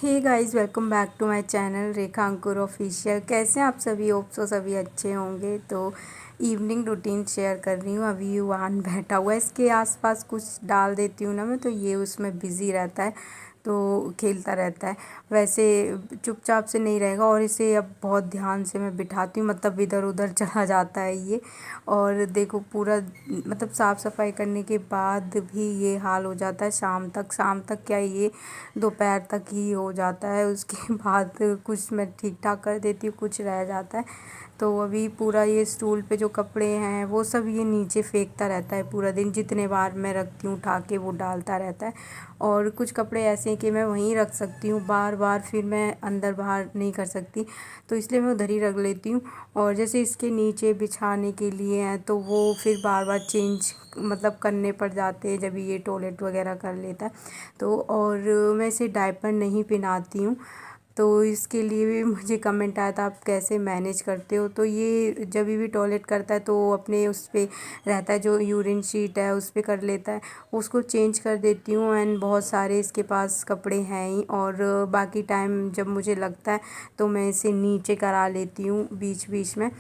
Hey guys, welcome back to my channel Rekha Ankur official. कैसे हैं आप सभी? होप सो सभी अच्छे होंगे। तो इवनिंग रूटीन शेयर कर रही हूँ। अभी युवान बैठा हुआ है, इसके आसपास कुछ डाल देती हूँ ना मैं, तो ये उसमें बिज़ी रहता है, तो खेलता रहता है। वैसे चुपचाप से नहीं रहेगा और इसे अब बहुत ध्यान से मैं बिठाती हूँ, मतलब इधर उधर चला जाता है ये। और देखो पूरा मतलब साफ़ सफाई करने के बाद भी ये हाल हो जाता है। शाम तक क्या, ये दोपहर तक ही हो जाता है। उसके बाद कुछ मैं ठीक ठाक कर देती हूँ, कुछ रह जाता है। तो अभी पूरा ये स्टूल पे जो कपड़े हैं वो सब ये नीचे फेंकता रहता है पूरा दिन। जितने बार मैं रखती हूँ उठा के वो डालता रहता है। और कुछ कपड़े ऐसे हैं कि मैं वहीं रख सकती हूँ, बार बार फिर मैं अंदर बाहर नहीं कर सकती, तो इसलिए मैं उधर ही रख लेती हूँ। और जैसे इसके नीचे बिछाने के लिए हैं तो वो फिर बार बार चेंज मतलब करने पड़ जाते हैं जब ये टॉयलेट वगैरह कर लेता है तो। और मैं इसे डायपर नहीं पहनाती हूँ, तो इसके लिए भी मुझे कमेंट आया था आप कैसे मैनेज करते हो। तो ये जब भी टॉयलेट करता है तो अपने उस पे रहता है, जो यूरिन शीट है उस पे कर लेता है, उसको चेंज कर देती हूँ। एंड बहुत सारे इसके पास कपड़े हैं ही, और बाकी टाइम जब मुझे लगता है तो मैं इसे नीचे करा लेती हूँ बीच बीच में,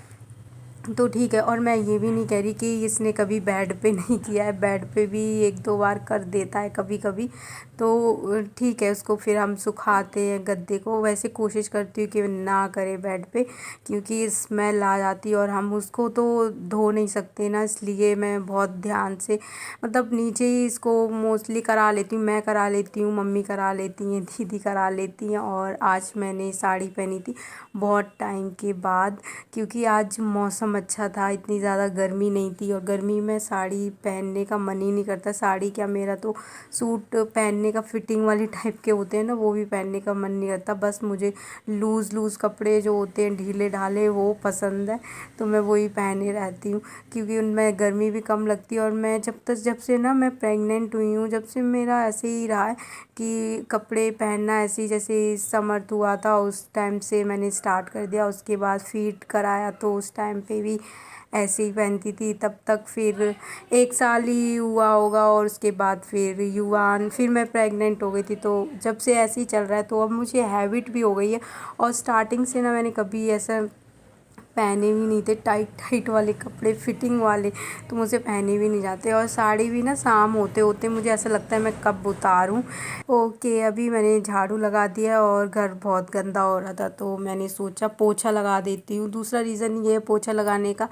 तो ठीक है। और मैं ये भी नहीं कह रही कि इसने कभी बेड पे नहीं किया है, बेड पे भी एक दो बार कर देता है कभी कभी, तो ठीक है। उसको फिर हम सुखाते हैं गद्दे को। वैसे कोशिश करती हूँ कि ना करे बेड पे, क्योंकि स्मेल आ जाती है और हम उसको तो धो नहीं सकते ना, इसलिए मैं बहुत ध्यान से मतलब नीचे ही इसको मोस्टली करा लेती हूँ। मैं करा लेती हूँ, मम्मी करा लेती हैं, दीदी करा लेती हैं। और आज मैंने साड़ी पहनी थी बहुत टाइम के बाद, क्योंकि आज मौसम अच्छा था, इतनी ज़्यादा गर्मी नहीं थी। और गर्मी में साड़ी पहनने का मन ही नहीं करता। साड़ी क्या, मेरा तो सूट पहनने का फिटिंग वाली टाइप के होते हैं ना, वो भी पहनने का मन नहीं करता। बस मुझे लूज़ लूज़ कपड़े जो होते हैं ढीले ढाले वो पसंद है, तो मैं वही पहने रहती हूँ, क्योंकि उनमें गर्मी भी कम लगती है। और मैं जब से ना मैं प्रेग्नेंट हुई हूँ, जब से मेरा ऐसे ही रहा है कि कपड़े पहनना ऐसे ही, जैसे समर्थ हुआ था उस टाइम से मैंने स्टार्ट कर दिया। उसके बाद फीड कराया तो उस टाइम पे भी ऐसे ही पहनती थी। तब तक फिर 1 साल ही हुआ होगा, और उसके बाद फिर युवान, फिर मैं प्रेग्नेंट हो गई थी। तो जब से ऐसे ही चल रहा है, तो अब मुझे हैबिट भी हो गई है। और स्टार्टिंग से ना मैंने कभी ऐसा पहने भी नहीं थे टाइट टाइट वाले कपड़े, फिटिंग वाले, तो मुझे पहने भी नहीं जाते। और साड़ी भी ना शाम होते होते मुझे ऐसा लगता है मैं कब उतारूं। ओके, अभी मैंने झाड़ू लगा दिया और घर बहुत गंदा हो रहा था, तो मैंने सोचा पोछा लगा देती हूँ। दूसरा रीज़न ये है पोछा लगाने का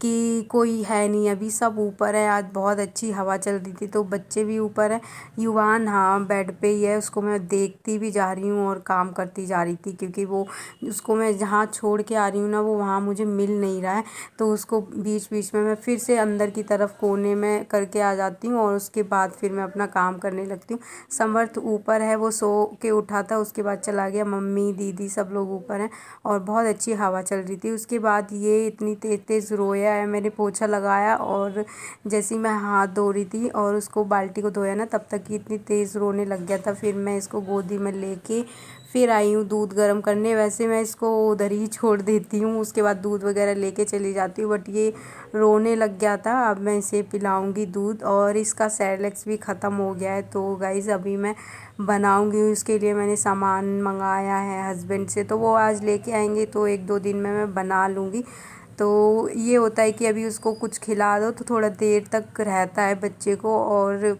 कि कोई है नहीं, अभी सब ऊपर है। आज बहुत अच्छी हवा चल रही थी, तो बच्चे भी ऊपर हैं। युवान हाँ बेड पे ही है, उसको मैं देखती भी जा रही हूँ और काम करती जा रही थी, क्योंकि वो उसको मैं जहाँ छोड़ के आ रही हूँ ना वो वहाँ मुझे मिल नहीं रहा है। तो उसको बीच बीच में मैं फिर से अंदर की तरफ कोने में करके आ जाती हूँ, और उसके बाद फिर मैं अपना काम करने लगती हूँ। समर्थ ऊपर है, वो सो के उठा था, उसके बाद चला गया। मम्मी दीदी सब लोग ऊपर हैं, और बहुत अच्छी हवा चल रही थी। उसके बाद ये इतनी तेज़ तेज़ रोया है। मैंने पोछा लगाया और जैसे ही मैं हाथ धो रही थी और उसको बाल्टी को धोया ना, तब तक ही इतनी तेज़ रोने लग गया था। फिर मैं इसको गोदी में लेके फिर आई हूँ दूध गर्म करने। वैसे मैं इसको उधर ही छोड़ देती हूँ, उसके बाद दूध वगैरह लेके चली जाती हूँ, बट ये रोने लग गया था। अब मैं इसे पिलाऊंगी दूध, और इसका सेरेलैक्स भी ख़त्म हो गया है। तो गाइज़ अभी मैं बनाऊंगी, उसके लिए मैंने सामान मंगाया है हस्बैंड से, तो वो आज लेके आएंगे, तो 1-2 दिन में मैं बना लूँगी। तो ये होता है कि अभी उसको कुछ खिला दो तो थोड़ा देर तक रहता है बच्चे को, और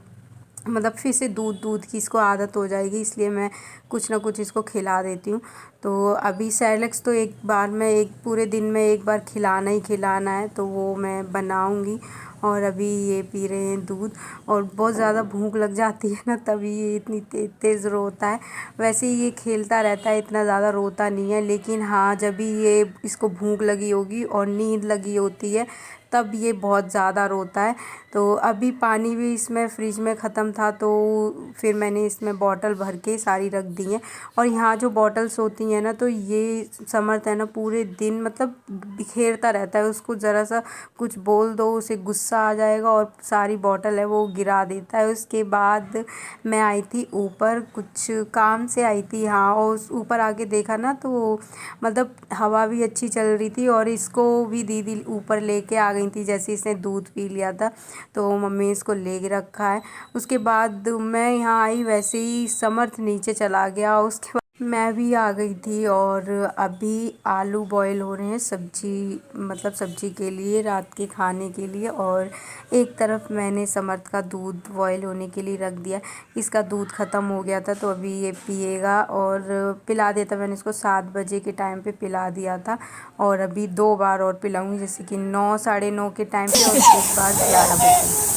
मतलब फिर से दूध दूध की इसको आदत हो जाएगी, इसलिए मैं कुछ ना कुछ इसको खिला देती हूँ। तो अभी सेरेलैक्स तो एक बार में, एक पूरे दिन में एक बार खिलाना ही खिलाना है, तो वो मैं बनाऊँगी। और अभी ये पी रहे हैं दूध, और बहुत ज़्यादा भूख लग जाती है ना तभी ये इतनी तेज़ तेज़ रोता है। वैसे ये खेलता रहता है, इतना ज़्यादा रोता नहीं है, लेकिन हाँ जब भी ये इसको भूख लगी होगी और नींद लगी होती है तब ये बहुत ज़्यादा रोता है। तो अभी पानी भी इसमें फ्रिज में ख़त्म था, तो फिर मैंने इसमें बॉटल भर के सारी रख दी हैं। और यहाँ जो बॉटल्स होती हैं ना, तो ये समर्थ है ना पूरे दिन मतलब बिखेरता रहता है। उसको ज़रा सा कुछ बोल दो उसे गुस्सा आ जाएगा और सारी बॉटल है वो गिरा देता है। उसके बाद मैं आई थी ऊपर, कुछ काम से आई थी हाँ, और उस ऊपर आके देखा ना तो मतलब हवा भी अच्छी चल रही थी, और इसको भी दीदी ऊपर लेके आ गई थी जैसे इसने दूध पी लिया था, तो मम्मी इसको ले रखा है। उसके बाद मैं यहाँ आई, वैसे ही समर्थ नीचे चला गया। उसके बाद मैं भी आ गई थी और अभी आलू बॉईल हो रहे हैं सब्जी, मतलब सब्जी के लिए, रात के खाने के लिए। और एक तरफ मैंने समर्थ का दूध बॉईल होने के लिए रख दिया। इसका दूध ख़त्म हो गया था तो अभी ये पिएगा और पिला देता। मैंने इसको 7 बजे के टाइम पे पिला दिया था और अभी 2 बार और पिलाऊंगी, जैसे कि 9 साढ़े 9 के टाइम पे और एक बार 11 बजे।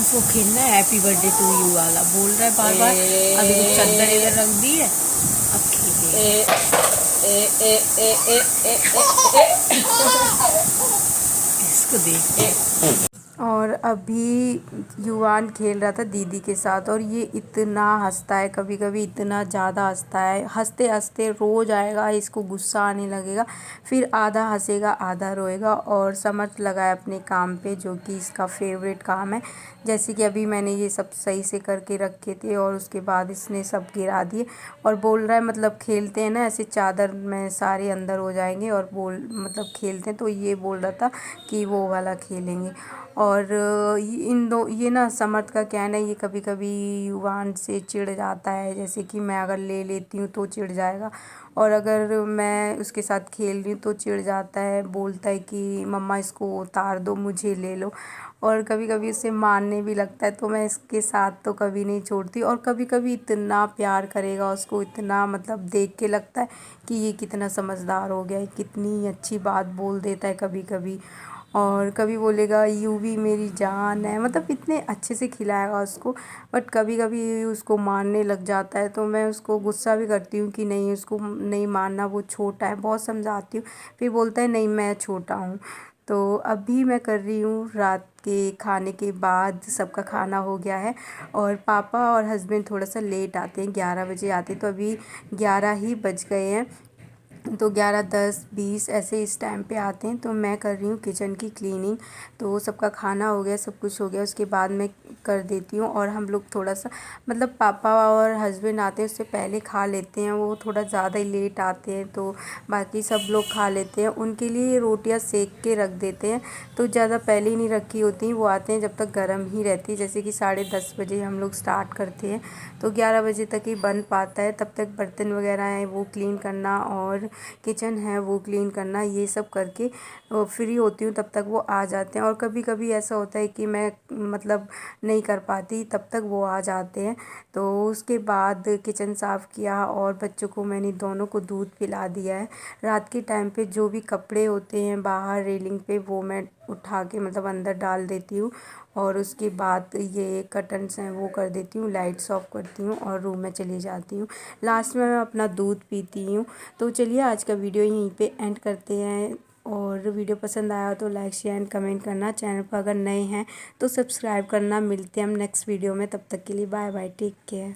उसको खेलना है हैप्पी बर्थडे टू यू वाला, बोल रहा है बार बार। अभी कुछ चादर इधर रख दी है, अब खेले। इसको देख। और अभी युवान खेल रहा था दीदी के साथ और ये इतना हंसता है, कभी कभी इतना ज़्यादा हंसता है। हंसते हंसते रोज़ आएगा, इसको गुस्सा आने लगेगा, फिर आधा हंसेगा आधा रोएगा। और समर्थ लगा है अपने काम पे, जो कि इसका फेवरेट काम है। जैसे कि अभी मैंने ये सब सही से करके रखे थे और उसके बाद इसने सब गिरा दिए और बोल रहा है, मतलब खेलते हैं ना ऐसे, चादर में सारे अंदर हो जाएंगे और मतलब खेलते हैं। तो ये बोल रहा था कि वो वाला खेलेंगे। और ये ना समर्थ का कहना है, ये कभी कभी युवान से चिढ़ जाता है। जैसे कि मैं अगर ले लेती हूँ तो चिढ़ जाएगा और अगर मैं उसके साथ खेल रही हूँ तो चिढ़ जाता है, बोलता है कि मम्मा इसको उतार दो, मुझे ले लो। और कभी कभी उसे मारने भी लगता है। तो मैं इसके साथ तो कभी नहीं छोड़ती। और कभी कभी इतना प्यार करेगा उसको, इतना मतलब देख के लगता है कि ये कितना समझदार हो गया है, कितनी अच्छी बात बोल देता है कभी कभी। और कभी बोलेगा यू भी मेरी जान है, मतलब इतने अच्छे से खिलाएगा उसको। बट कभी कभी उसको मारने लग जाता है तो मैं उसको गुस्सा भी करती हूँ कि नहीं, उसको नहीं मारना, वो छोटा है, बहुत समझाती हूँ। फिर बोलता है नहीं मैं छोटा हूँ। तो अभी मैं कर रही हूँ रात के खाने के बाद, सबका खाना हो गया है और पापा और हस्बैंड थोड़ा सा लेट आते हैं, 11 बजे आते हैं। तो अभी 11 ही बज गए हैं, तो 11 10 20 ऐसे इस टाइम पे आते हैं। तो मैं कर रही हूँ किचन की क्लीनिंग। तो सबका खाना हो गया, सब कुछ हो गया, उसके बाद मैं कर देती हूँ। और हम लोग थोड़ा सा, मतलब पापा और हस्बैंड आते हैं उससे पहले खा लेते हैं, वो थोड़ा ज़्यादा ही लेट आते हैं तो बाकी सब लोग खा लेते हैं। उनके लिए रोटियां सेक के रख देते हैं, तो ज़्यादा पहले ही नहीं रखी होती, वो आते हैं जब तक गर्म ही रहती है। जैसे कि 10:30 बजे हम लोग स्टार्ट करते हैं तो 11 बजे तक ही बन पाता है। तब तक बर्तन वगैरह हैं वो क्लीन करना और किचन है वो क्लीन करना, ये सब करके फ्री होती हूँ, तब तक वो आ जाते हैं। और कभी कभी ऐसा होता है कि मैं मतलब नहीं कर पाती, तब तक वो आ जाते हैं। तो उसके बाद किचन साफ़ किया और बच्चों को मैंने दोनों को दूध पिला दिया है। रात के टाइम पे जो भी कपड़े होते हैं बाहर रेलिंग पे, वो मैं उठा के मतलब अंदर डाल देती हूँ। और उसके बाद ये कर्टन्स हैं वो कर देती हूँ, लाइट्स ऑफ करती हूँ और रूम में चली जाती हूँ। लास्ट में मैं अपना दूध पीती हूँ। तो चलिए आज का वीडियो यहीं पे एंड करते हैं। और वीडियो पसंद आया तो लाइक शेयर एंड कमेंट करना, चैनल पर अगर नए हैं तो सब्सक्राइब करना। मिलते हैं हम नेक्स्ट वीडियो में, तब तक के लिए बाय बाय, टेक केयर।